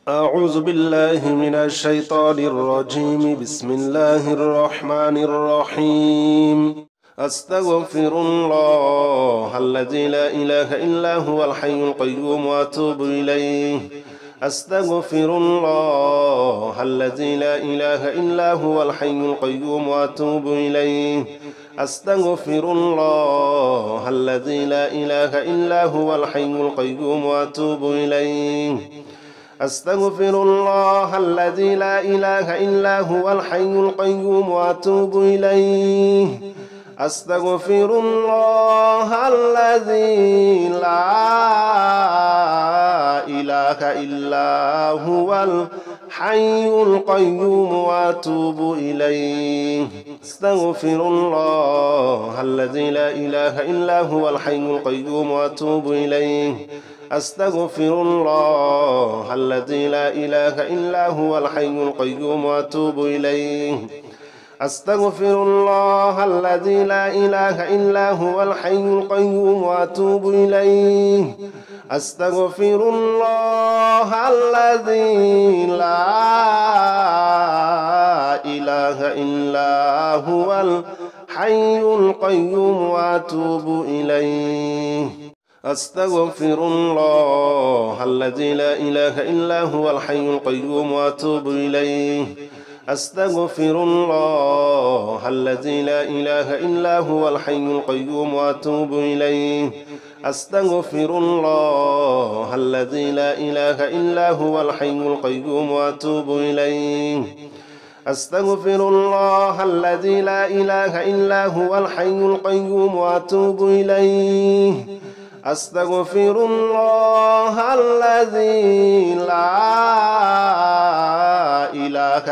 أعوذ بالله من الشيطان الرجيم. بسم الله الرحمن الرحيم. أستغفر الله الذي لا إله إلا هو الحي القيوم وأتوب إليه. أستغفر الله الذي لا إله إلا هو الحي القيوم وأتوب إليه. أستغفر الله الذي لا إله إلا هو الحي القيوم وأتوب إليه. أستغفر الله الذي لا إله إلا هو الحي القيوم وأتوب إليه. أستغفر الله الذي لا إله إلا هو الحي القيوم وأتوب إليه. أستغفر الله الذي لا إله إلا هو الحي القيوم وأتوب إليه. أستغفر الله الذي لا إله إلا هو الحي القيوم وأتوب إليه. أستغفر الله الذي لا إله إلا هو الحي القيوم وأتوب إليه. أستغفر الله الذي لا إله إلا هو الحي القيوم وأتوب إليه. أستغفر الله الذي لا إله إلا هو الحي القيوم وأتوب إليه. أستغفر الله الذي لا إله إلا هو الحي القيوم وأتوب إليه. أستغفر الله الذي لا إله إلا هو الحي القيوم وأتوب إليه. أستغفر الله الذي لا إله إلا هو الحي القيوم وأتوب إليه. أستغفر الله الذي لا إله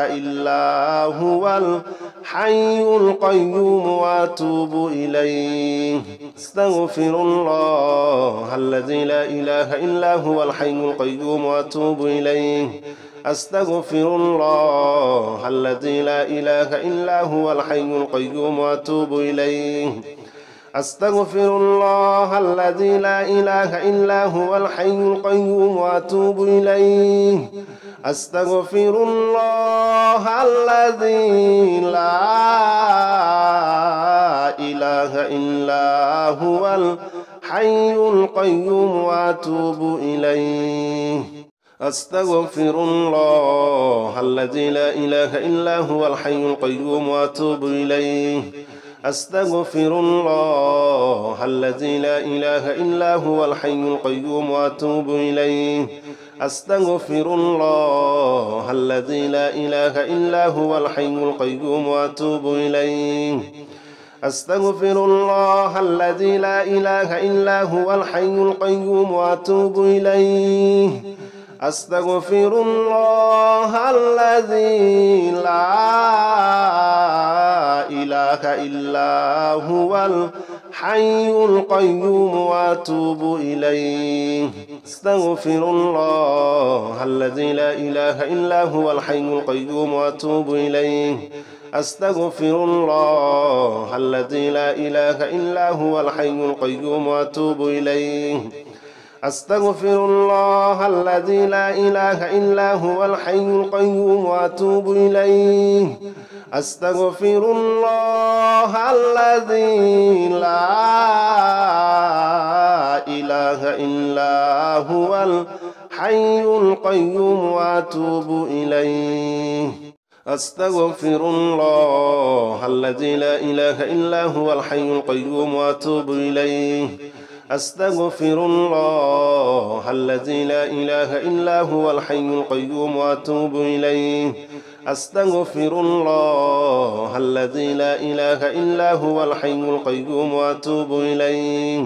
إلا هو الحي القيوم وأتوب إليه. أستغفر الله الذي لا إله إلا هو الحي القيوم وأتوب إليه. أستغفر الله الذي لا إله إلا هو الحي القيوم وأتوب إليه. أستغفر الله الذي لا إله إلا هو الحي القيوم وأتوب إليه. أستغفر الله الذي لا إله إلا هو الحي القيوم وأتوب إليه. أستغفر الله الذي لا إله إلا هو الحي القيوم وأتوب إليه. أستغفر الله الذي لا إله إلا هو الحي القيوم وأتوب إليه. أستغفر الله الذي لا إله إلا هو الحي القيوم وأتوب إليه. أستغفر الله الذي لا إله إلا هو الحي القيوم وأتوب إليه. أستغفر الله الذي لا إله إلا هو الحي القيوم وأتوب إليه. أستغفر الله الذي لا إله إلا هو الحي القيوم وأتوب إليه. أستغفر الله الذي لا إله إلا هو الحي القيوم وأتوب إليه. أستغفر الله الذي لا إله إلا هو الحي القيوم وأتوب إليه. أستغفر الله الذي لا إله إلا هو الحي القيوم وأتوب إليه. أستغفر الله الذي لا إله إلا هو الحي القيوم وأتوب إليه. أستغفر الله الذي لا إله إلا هو الحي القيوم وأتوب إليه. أستغفر الله الذي لا إله إلا هو الحي القيوم وأتوب إليه.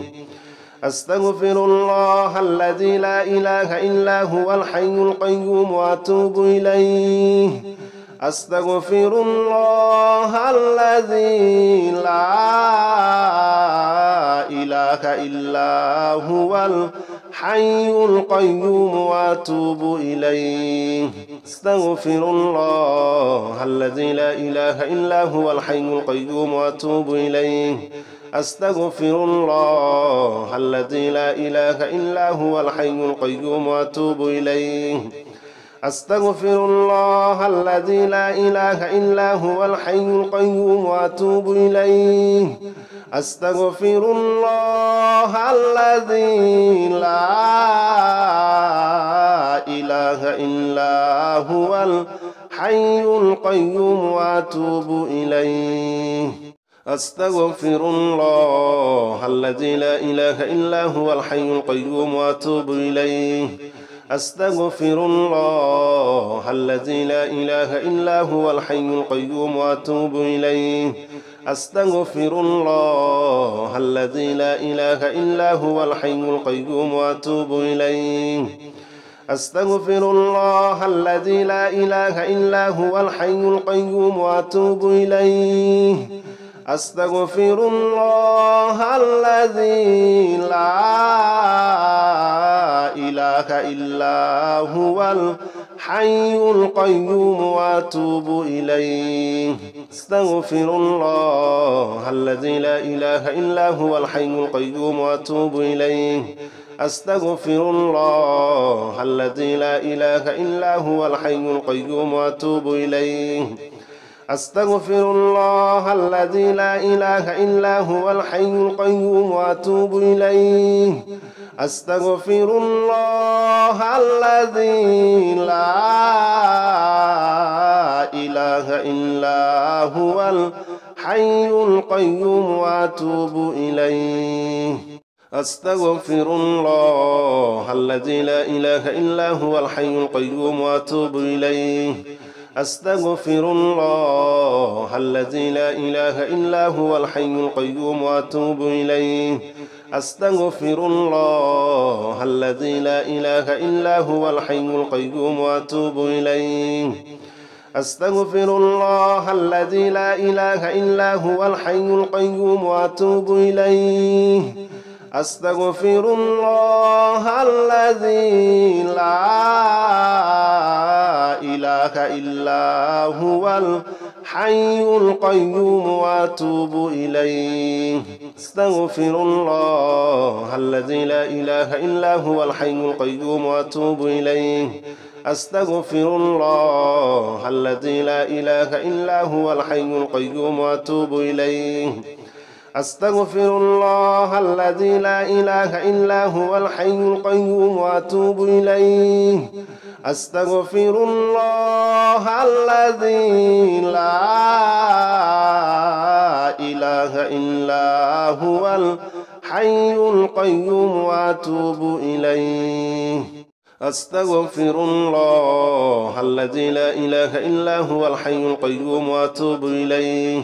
أستغفر الله الذي لا إله إلا هو الحي القيوم وأتوب إليه. أستغفر الله الذي لا إله إلا هو الحي القيوم وأتوب إليه. أستغفر الله الذي لا إله إلا هو الحي القيوم وأتوب إليه. أستغفر الله الذي لا إله إلا هو الحي القيوم وأتوب إليه. أستغفر الله الذي لا إله إلا هو الحي القيوم وأتوب إليه أستغفر الله الذي لا إله إلا هو الحي القيوم وأتوب إليه أستغفر الله الذي لا إله إلا هو الحي القيوم وأتوب إليه أستغفر الله الذي لا إله إلا هو الحي القيوم وأتوب إليه أستغفر الله الذي لا إله إلا هو الحي القيوم وأتوب إليه أستغفر الله الذي لا إله إلا هو الحي القيوم وأتوب إليه أستغفر الله الذي لا إله إلا هو الحي القيوم وأتوب إليه أستغفر الله الذي لا إله إلا هو الحي القيوم وأتوب إليه أستغفر الله الذي لا إله إلا هو الحي القيوم وأتوب إليه أستغفر الله الذي لا إله إلا هو الحي القيوم وأتوب إليه أستغفر الله الذي لا إله إلا هو الحي القيوم وأتوب إليه أستغفر الله الذي لا إله إلا هو الحي القيوم وأتوب إليه أستغفر الله الذي لا إله إلا هو الحي القيوم وأتوب إليه أستغفر الله الذي لا إله إلا هو الحي القيوم وأتوب إليه أستغفر الله الذي لا إله إلا هو الحي القيوم وأتوب إليه أستغفر الله الذي لا إله إلا هو الحي القيوم وأتوب إليه أستغفر الله الذي لا إله إلا هو الحي القيوم وأتوب إليه أستغفر الله الذي لا إله إلا هو الحي القيوم وأتوب إليه أستغفر الله الذي لا إله إلا هو الحي القيوم وأتوب إليه أستغفر الله الذي لا إله إلا هو الحي القيوم وأتوب إليه أستغفر الله الذي لا إله إلا هو الحي القيوم وأتوب إليه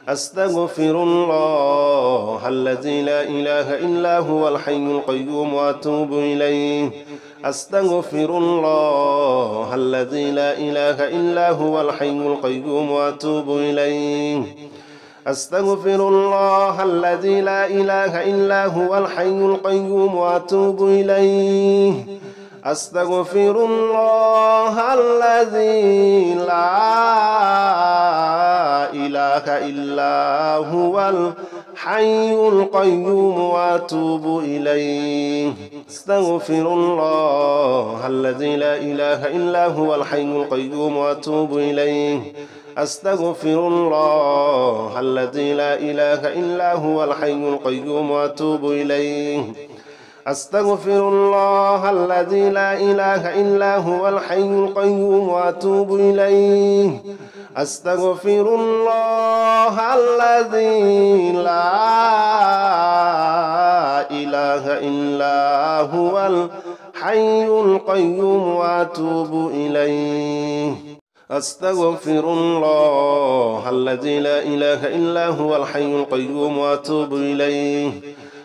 أستغفر الله الذي لا إله إلا هو الحي القيوم وأتوب إليه أستغفر الله الذي لا إله إلا هو الحي القيوم وأتوب إليه أستغفر الله الذي لا إله إلا هو الحي القيوم وأتوب إليه أستغفر الله الذي لا إله إلا هو الحي القيوم وأتوب إليه أستغفر الله الذي لا إله إلا هو الحي القيوم وأتوب إليه أستغفر الله الذي لا إله إلا هو الحي القيوم وأتوب إليه أستغفر الله الذي لا إله إلا هو الحي القيوم وأتوب إليه أستغفر الله الذي لا إله إلا هو الحي القيوم وأتوب إليه أستغفر الله الذي لا إله إلا هو الحي القيوم وأتوب إليه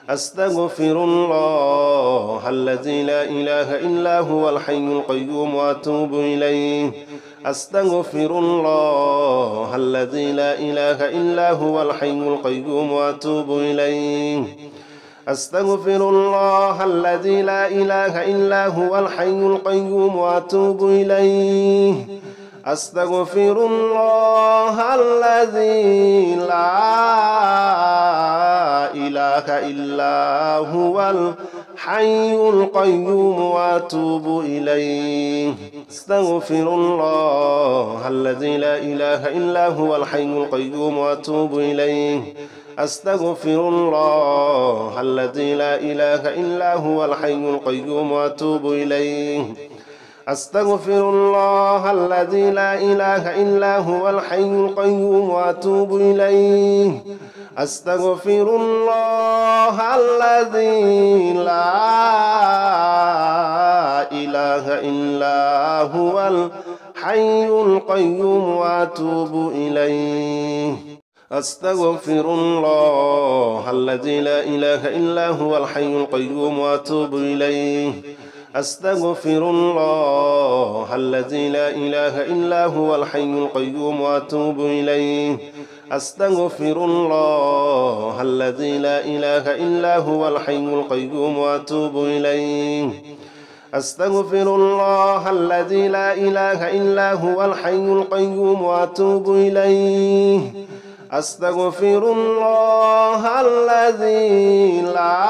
أستغفر الله الذي لا إله إلا هو الحي القيوم وأتوب إليه أستغفر الله الذي لا إله إلا هو الحي القيوم وأتوب إليه أستغفر الله الذي لا إله إلا هو الحي القيوم وأتوب إليه أستغفر الله الذي لا إله إلا هو الحي القيوم وأتوب إليه أستغفر الله الذي لا إله إلا هو الحي القيوم وأتوب إليه أستغفر الله الذي لا إله إلا هو الحي القيوم وأتوب إليه أستغفر الله الذي لا إله إلا هو الحي القيوم وأتوب إليه أستغفر الله الذي لا إله إلا هو الحي القيوم وأتوب إليه أستغفر الله الذي لا إله إلا هو الحي القيوم وأتوب إليه أستغفر الله الذي لا إله إلا هو الحي القيوم وأتوب إليه أستغفر الله الذي لا إله إلا هو الحي القيوم وأتوب إليه أستغفر الله الذي لا إله إلا هو الحي القيوم وأتوب إليه أستغفر الله الذي لا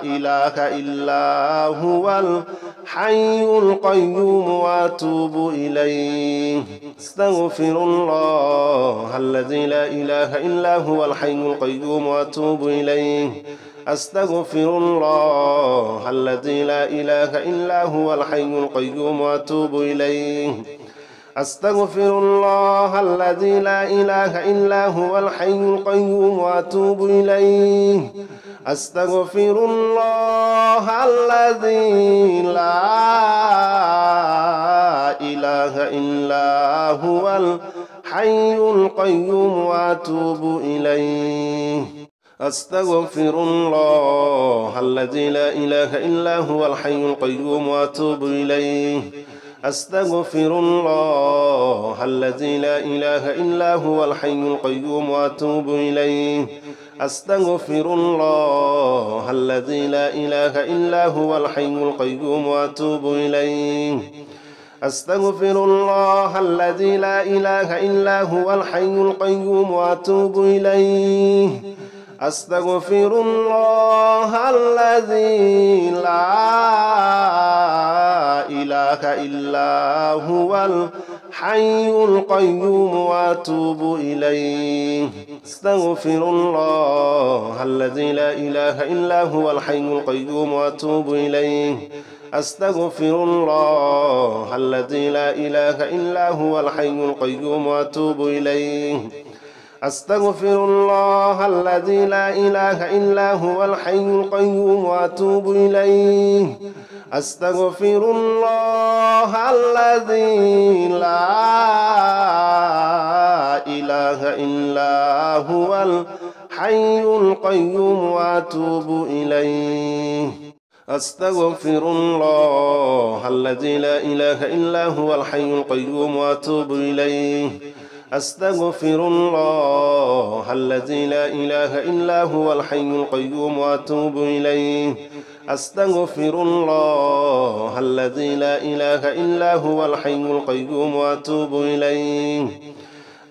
إله إلا هو الحي القيوم وأتوب إليه أستغفر الله الذي لا إله إلا هو الحي القيوم وأتوب إليه أستغفر الله الذي لا إله إلا هو الحي القيوم وأتوب إليه أستغفر الله الذي لا إله إلا هو الحي القيوم وأتوب إليه أستغفر الله الذي لا إله إلا هو الحي القيوم وأتوب إليه أستغفر الله الذي لا إله إلا هو الحي القيوم وأتوب إليه أستغفر الله الذي لا إله إلا هو الحي القيوم وأتوب إليه أستغفر الله الذي لا إله إلا هو الحي القيوم وأتوب إليه أستغفر الله الذي لا إله إلا هو الحي القيوم وأتوب إليه أستغفر الله الذي لا إله إلا هو الحي القيوم وأتوب إليه أستغفر الله الذي لا إله إلا هو الحي القيوم وأتوب إليه أستغفر الله الذي لا إله إلا هو الحي القيوم وأتوب إليه أستغفر الله الذي لا إله إلا هو الحي القيوم وأتوب إليه أستغفر الله الذي لا إله إلا هو الحي القيوم وأتوب إليه أستغفر الله الذي لا إله إلا هو الحي القيوم وأتوب إليه أستغفر الله الذي لا إله إلا هو الحي القيوم وأتوب إليه أستغفر الله الذي لا إله إلا هو الحي القيوم وأتوب إليه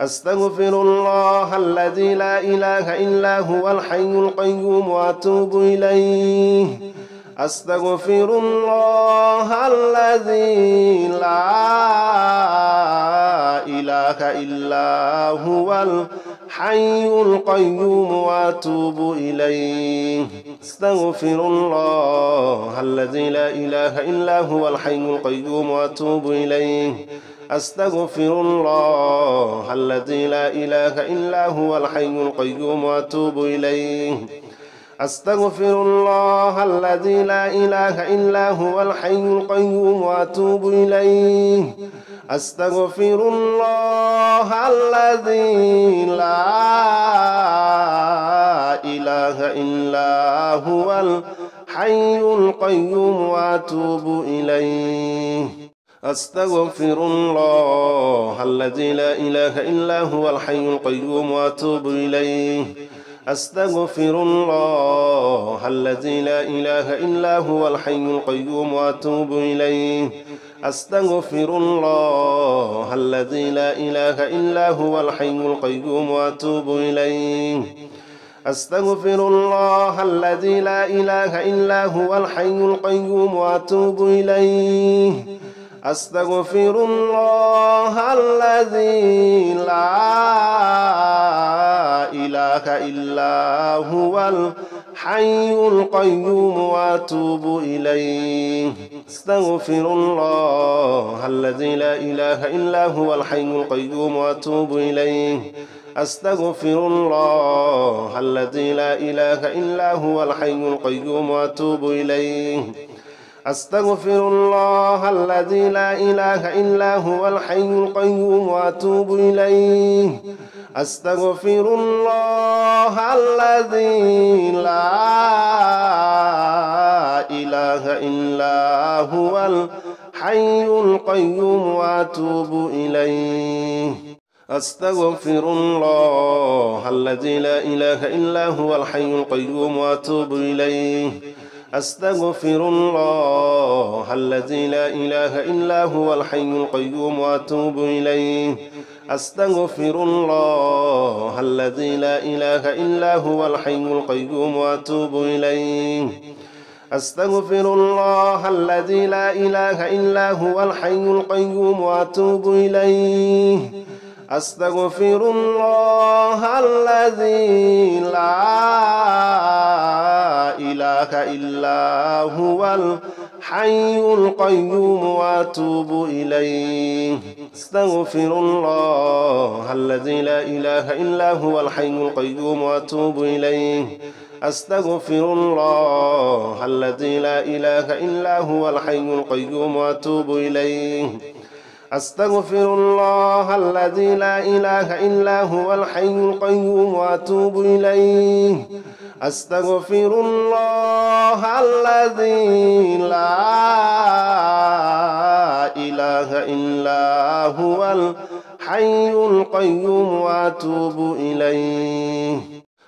أستغفر الله الذي لا إله إلا هو الحي القيوم وأتوب إليه أستغفر الله الذي لا إله إلا هو الحي القيوم وأتوب إليه أستغفر الله الذي لا إله إلا هو الحي القيوم وأتوب إليه أستغفر الله الذي لا إله إلا هو الحي القيوم وأتوب إليه أستغفر الله الذي لا إله إلا هو الحي القيوم وأتوب إليه أستغفر الله الذي لا إله إلا هو الحي القيوم وأتوب إليه أستغفر الله الذي لا إله إلا هو الحي القيوم وأتوب إليه أستغفر الله الذي لا إله إلا هو الحي القيوم وأتوب إليه أستغفر الله الذي لا إله إلا هو الحي القيوم وأتوب إليه أستغفر الله الذي لا إله إلا هو الحي القيوم وأتوب إليه أستغفر الله الذي لا إله إلا هو الحي القيوم وأتوب إليه أستغفر الله الذي لا إله إلا هو الحي القيوم وأتوب إليه أستغفر الله الذي لا إله إلا هو الحي القيوم وأتوب إليه أستغفر الله الذي لا إله إلا هو الحي القيوم وأتوب إليه أستغفر الله الذي لا إله إلا هو الحي القيوم وأتوب إليه أستغفر الله الذي لا إله إلا هو الحي القيوم وأتوب إليه أستغفر الله الذي لا إله إلا هو الحي القيوم وأتوب إليه أستغفر الله الذي لا إله إلا هو الحي القيوم وأتوب إليه أستغفر الله الذي لا إله إلا هو الحي القيوم وأتوب إليه أستغفر الله الذي لا إله إلا هو الحي القيوم وأتوب إليه أستغفر الله الذي لا إله إلا هو الحي القيوم وأتوب إليه أستغفر الله الذي لا إله إلا هو الحي القيوم وأتوب إليه أستغفر الله الذي لا إله إلا هو الحي القيوم وأتوب إليه أستغفر الله الذي لا إله إلا هو الحي القيوم وأتوب إليه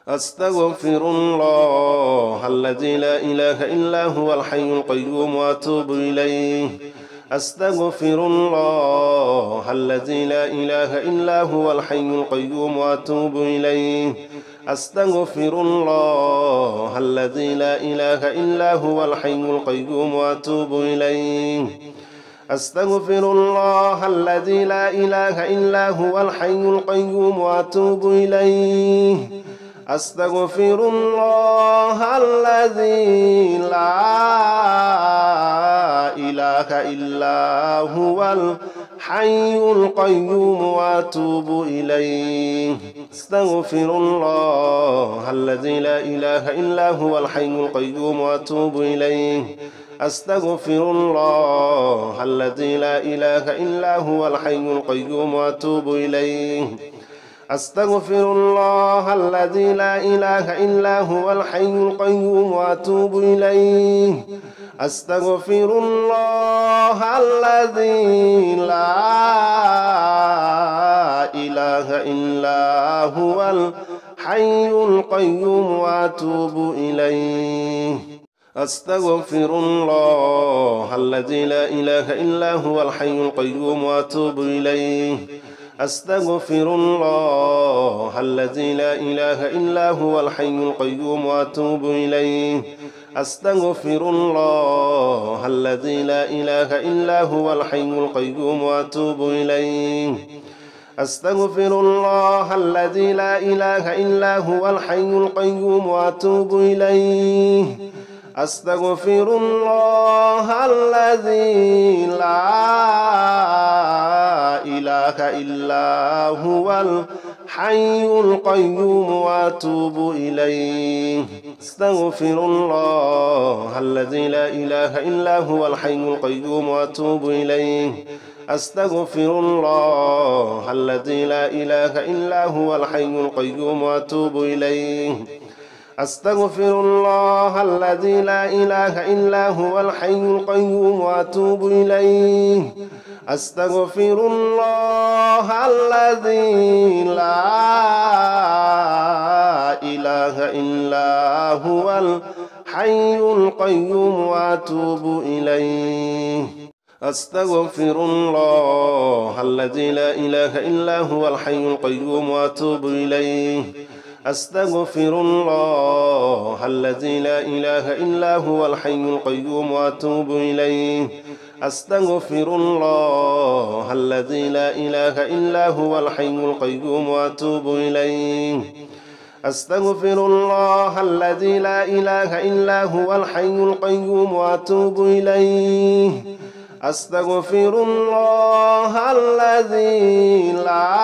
أستغفر الله الذي لا إله إلا هو الحي القيوم وأتوب إليه أستغفر الله الذي لا إله إلا هو الحي القيوم وأتوب إليه أستغفر الله الذي لا إله إلا هو الحي القيوم وأتوب إليه أستغفر الله الذي لا إله إلا هو الحي القيوم وأتوب إليه أستغفر الله الذي لا إله إلا هو الحي القيوم وأتوب إليه أستغفر الله الذي لا إله إلا هو الحي القيوم وأتوب إليه أستغفر الله الذي لا إله إلا هو الحي القيوم وأتوب إليه أستغفر الله الذي لا إله إلا هو الحي القيوم وأتوب إليه أستغفر الله الذي لا إله إلا هو الحي القيوم وأتوب إليه أستغفر الله الذي لا إله إلا هو الحي القيوم وأتوب إليه أستغفر الله الذي لا إله إلا هو الحي القيوم وأتوب إليه أستغفر الله الذي لا إله إلا هو الحي القيوم وأتوب إليه أستغفر الله الذي لا إله إلا هو الحي القيوم وأتوب إليه أستغفر الله الذي لا إله إلا هو الحي القيوم وأتوب إليه أستغفر الله الذي لا إله إلا هو الحي القيوم وأتوب إليه أستغفر الله الذي لا إله إلا هو الحي القيوم وأتوب إليه أستغفر الله الذي لا إله إلا هو الحي القيوم وأتوب إليه أستغفر الله الذي لا إله إلا هو الحي القيوم وأتوب إليه أستغفر الله الذي لا إله إلا هو الحي القيوم وأتوب إليه أستغفر الله الذي لا إله إلا هو الحي القيوم وأتوب إليه أستغفر الله الذي لا إله إلا هو الحي القيوم وأتوب إليه أستغفر الله الذي لا إله إلا هو الحي القيوم وأتوب إليه أستغفر الله الذي لا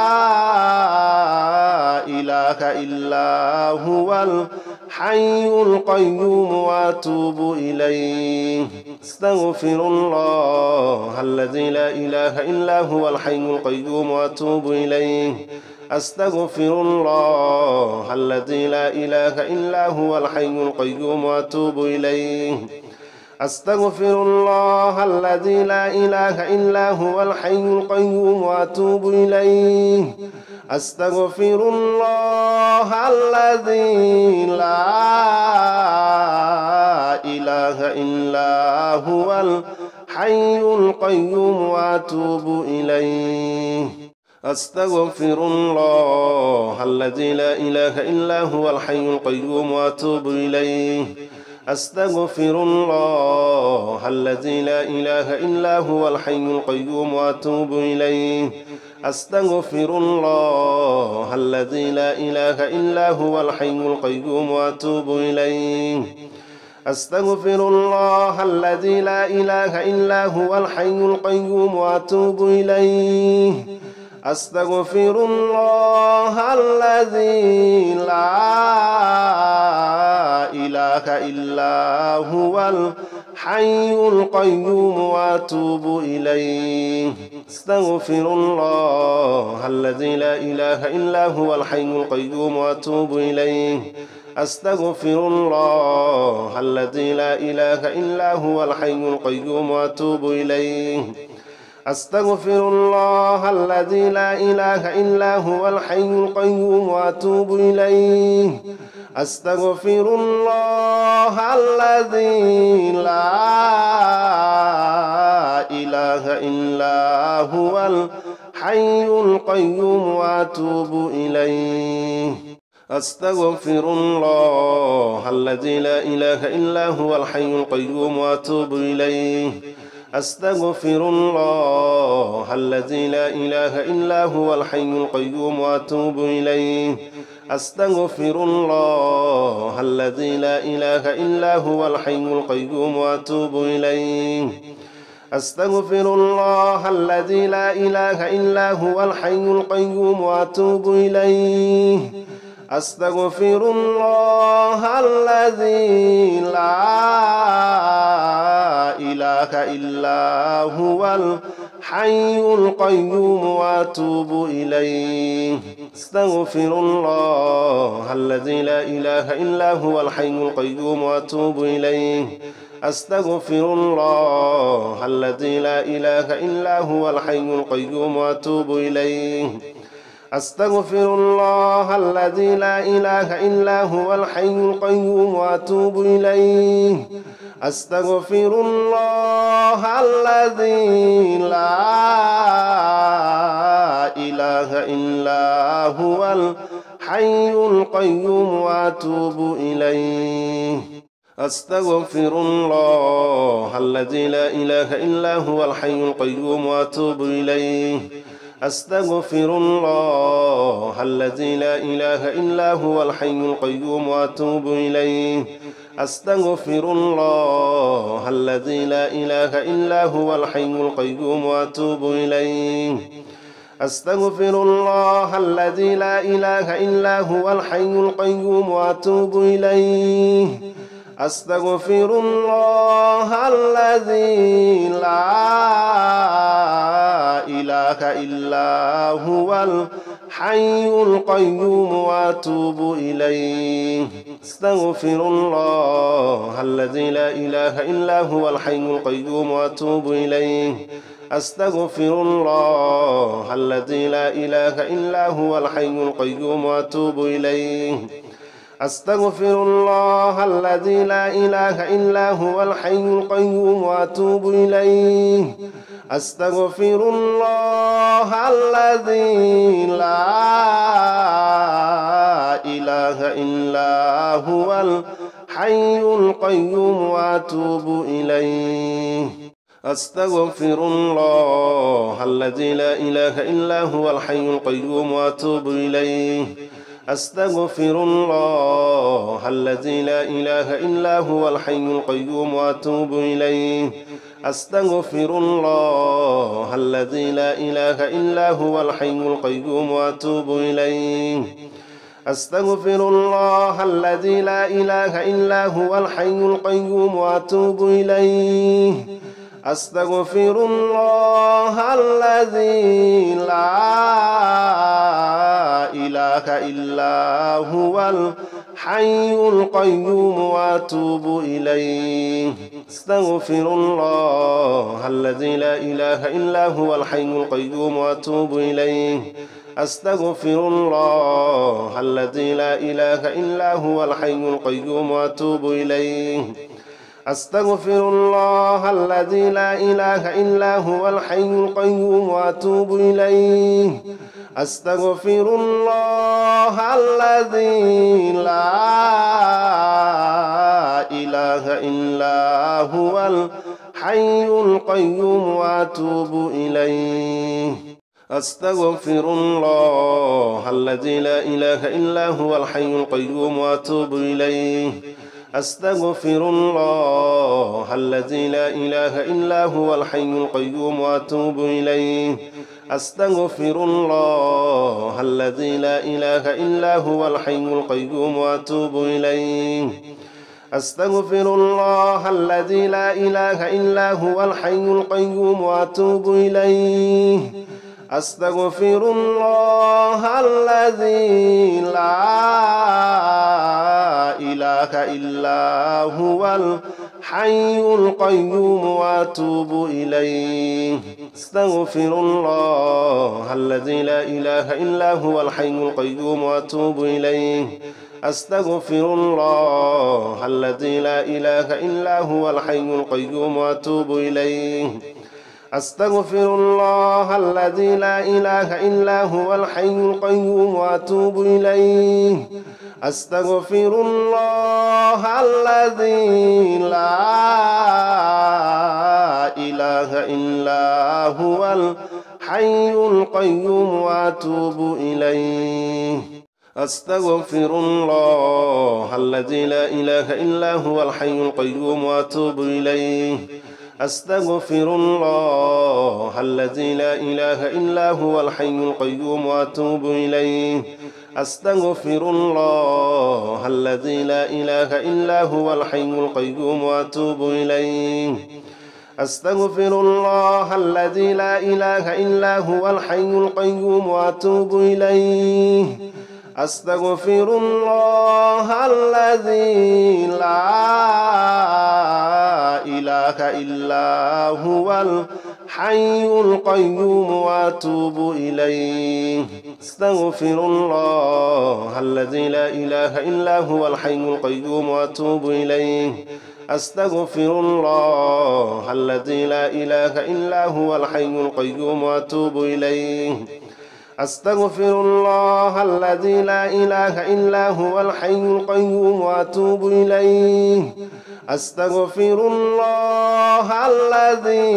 إله إلا هو الحي القيوم وأتوب إليه أستغفر الله الذي لا إله إلا هو الحي القيوم وأتوب إليه أستغفر الله الذي لا إله إلا هو الحي القيوم وأتوب إليه أستغفر الله الذي لا إله إلا هو الحي القيوم وأتوب إليه أستغفر الله الذي لا إله إلا هو الحي القيوم وأتوب إليه أستغفر الله الذي لا إله إلا هو الحي القيوم وأتوب إليه أستغفر الله الذي لا إله إلا هو الحي القيوم وأتوب إليه أستغفر الله الذي لا إله إلا هو الحي القيوم وأتوب إليه أستغفر الله الذي لا إله إلا هو الحي القيوم وأتوب إليه أستغفر الله الذي لا إله إلا هو الحي القيوم وأتوب إليه أستغفر الله الذي لا إله إلا هو الحي القيوم وأتوب إليه أستغفر الله الذي لا إله إلا هو الحي القيوم وأتوب إليه أستغفر الله الذي لا إله إلا هو الحي القيوم وأتوب إليه أستغفر الله الذي لا إله إلا هو الحي القيوم وأتوب إليه أستغفر الله الذي لا إله إلا هو الحي القيوم وأتوب إليه أستغفر الله الذي لا إله إلا هو الحي القيوم وأتوب إليه أستغفر الله الذي لا إله إلا هو الحي القيوم وأتوب إليه أستغفر الله الذي لا إله إلا هو الحي القيوم وأتوب إليه أستغفر الله الذي لا إله إلا هو الحي القيوم وأتوب إليه أستغفر الله الذي لا إله إلا هو الحي القيوم وأتوب إليه أستغفر الله الذي لا إله إلا هو الحي القيوم وأتوب إليه أستغفر الله الذي لا إله إلا هو الحي القيوم وأتوب إليه أستغفر الله الذي لا إله إلا هو الحي القيوم وأتوب إليه أستغفر الله الذي لا إله إلا هو الحي القيوم وأتوب إليه أستغفر الله الذي لا إله إلا هو الحي القيوم وأتوب إليه أستغفر الله الذي لا إله إلا هو الحي القيوم وأتوب إليه أستغفر الله الذي لا إله إلا هو الحي القيوم وأتوب إليه أستغفر الله الذي لا إله إلا هو الحي القيوم وأتوب إليه أستغفر الله الذي لا إله إلا هو الحي القيوم وأتوب إليه أستغفر الله الذي لا إله إلا هو الحي القيوم وأتوب إليه أستغفر الله الذي لا إله إلا هو الحي القيوم وأتوب إليه أستغفر الله الذي لا إله إله إلا هو الحي القيوم وأتوب إليه أستغفر الله الذي لا إله إلا هو الحي القيوم وأتوب إليه أستغفر الله الذي لا إله إلا هو الحي القيوم وأتوب إليه أستغفر الله الذي لا إله إلا هو الحي القيوم وأتوب إليه أستغفر الله الذي لا إله إلا هو الحي القيوم وأتوب إليه أستغفر الله الذي لا إله إلا هو الحي القيوم وأتوب إليه أستغفر الله الذي لا إله إلا هو الحي القيوم وأتوب إليه أستغفر الله الذي لا إله إلا هو الحي القيوم وأتوب إليه أستغفر الله الذي لا إله إلا هو الحي القيوم وأتوب إليه أستغفر الله الذي لا إله إلا هو الحي القيوم وأتوب إليه أستغفر الله الذي لا إله إلا هو الحي القيوم وأتوب إليه أستغفر الله الذي لا إله إلا هو الحي القيوم وأتوب إليه أستغفر الله الذي لا إله إلا هو الحي القيوم وأتوب إليه أستغفر الله الذي لا إله إلا هو الحي القيوم وأتوب إليه أستغفر الله الذي لا إله إلا هو الحي القيوم وأتوب إليه أستغفر الله الذي لا إله إلا هو الحي القيوم وأتوب إليه أستغفر الله الذي لا إله إلا هو الحي القيوم وأتوب إليه أستغفر الله الذي لا إله إلا هو الحي القيوم وأتوب إليه أستغفر الله الذي لا إله إلا هو الحي القيوم وأتوب إليه أستغفر الله الذي لا إله إلا هو الحي القيوم وأتوب إليه أستغفر الله الذي لا إله إلا هو الحي القيوم وأتوب إليه أستغفر الله الذي لا إله إلا هو الحي القيوم وأتوب إليه أستغفر الله الذي لا إله إلا هو الحي القيوم وأتوب إليه أستغفر الله الذي لا إله إلا هو الحي القيوم وأتوب إليه أستغفر الله الذي لا إله إلا هو الحي القيوم وأتوب إليه أستغفر الله الذي لا إله إلا هو الحي القيوم وأتوب إليه أستغفر الله الذي لا إله إلا هو الحي القيوم وأتوب إليه أستغفر الله الذي لا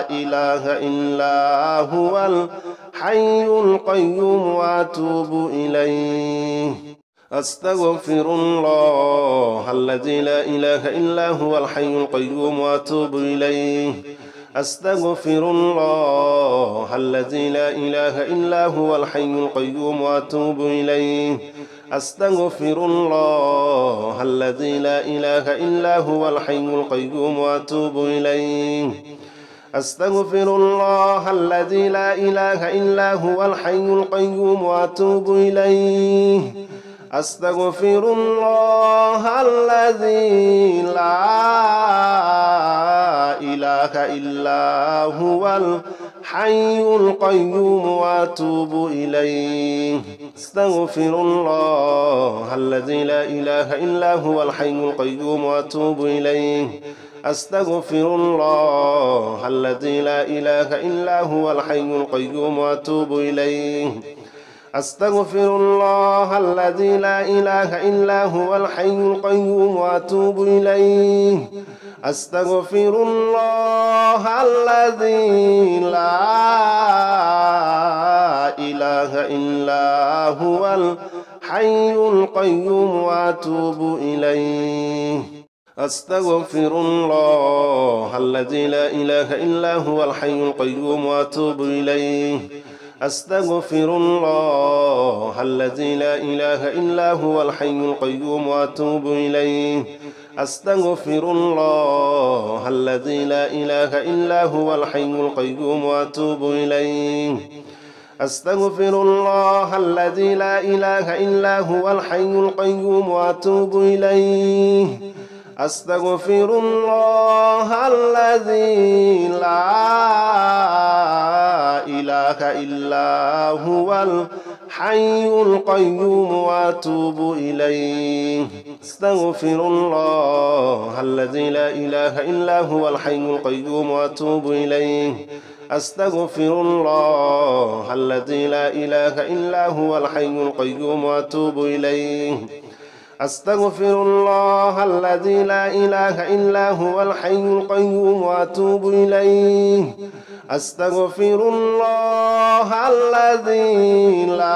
إله إلا هو الحي القيوم وأتوب إليه أستغفر الله الذي لا إله إلا هو الحي القيوم وأتوب إليه أستغفر الله الذي لا إله إلا هو الحي القيوم وأتوب إليه أستغفر الله الذي لا إله إلا هو الحي القيوم وأتوب إليه أستغفر الله الذي لا إله إلا هو الحي القيوم وأتوب إليه أستغفر الله الذي لا إله إلا هو الحي القيوم وأتوب إليه أستغفر الله الذي لا إله إلا هو الحي القيوم وأتوب إليه أستغفر الله الذي لا إله إلا هو الحي القيوم وأتوب إليه أستغفر الله الذي لا إله إلا هو الحي القيوم وأتوب إليه أستغفر الله الذي لا إله إلا هو الحي القيوم وأتوب إليه أستغفر الله الذي لا إله إلا هو الحي القيوم وأتوب إليه أستغفر الله الذي لا إله إلا هو الحي القيوم وأتوب إليه أستغفر الله الذي لا إله إلا هو الحي القيوم وأتوب إليه أستغفر الله الذي لا إله إلا هو الحي القيوم وأتوب إليه أستغفر الله الذي لا إله إلا هو الحي القيوم وأتوب إليه أستغفر الله الذي لا إله إلا هو الحي القيوم وأتوب إليه أستغفر الله الذي لا إله إلا هو الحي القيوم وأتوب إليه أستغفر الله الذي لا إله إلا هو الحي القيوم وأتوب إليه أستغفر الله الذي لا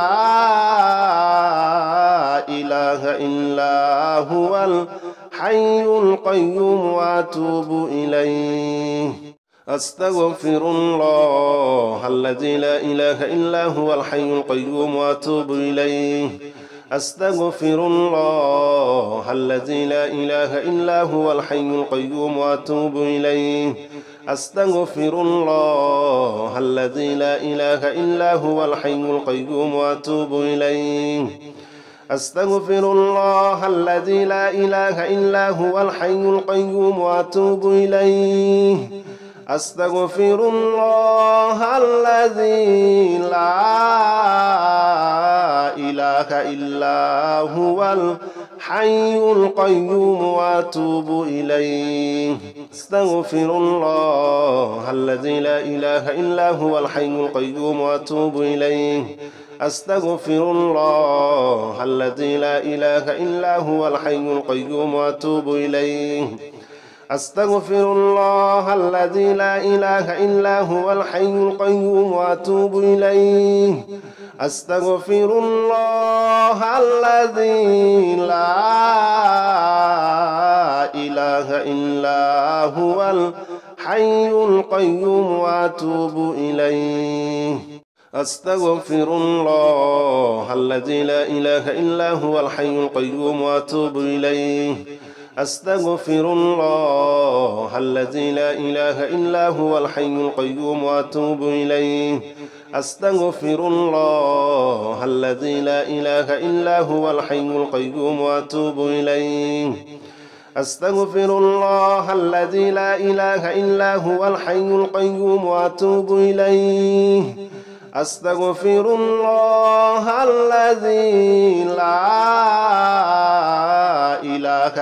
إله إلا هو الحي القيوم وأتوب إليه أستغفر الله الذي لا إله إلا هو الحي القيوم وأتوب إليه أستغفر الله الذي لا إله إلا هو الحي القيوم وأتوب إليه أستغفر الله الذي لا إله إلا هو الحي القيوم وأتوب إليه أستغفر الله الذي لا إله إلا هو الحي القيوم وأتوب إليه أستغفر الله الذي لا إله إلا هو الحي القيوم وأتوب إليه أستغفر الله الذي لا إله إلا هو الحي القيوم وأتوب إليه أستغفر الله الذي لا إله إلا هو الحي القيوم وأتوب إليه أستغفر الله الذي لا إله إلا هو الحي القيوم وأتوب إليه أستغفر الله الذي لا إله إلا هو الحي القيوم وأتوب إليه أستغفر الله الذي لا إله إلا هو الحي القيوم وأتوب إليه أستغفر الله الذي لا إله إلا هو الحي القيوم وأتوب إليه أستغفر الله الذي لا إله إلا هو الحي القيوم وأتوب إليه أستغفر الله الذي لا إله إلا هو الحي القيوم وأتوب إليه أستغفر الله الذي لا إله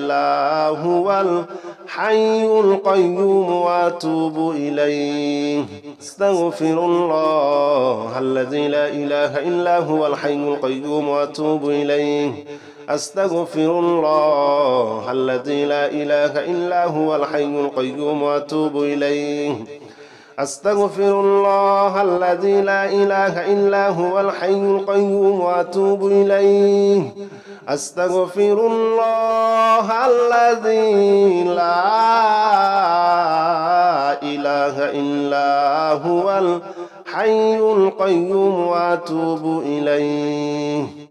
إلا هو الحي القيوم وأتوب إليه أستغفر الله الذي لا إله إلا هو الحي القيوم وأتوب إليه أستغفر الله الذي لا إله إلا هو الحي القيوم وأتوب إليه أستغفر الله الذي لا إله إلا هو الحي القيوم وأتوب إليه أستغفر الله الذي لا إله إلا هو الحي القيوم وأتوب إليه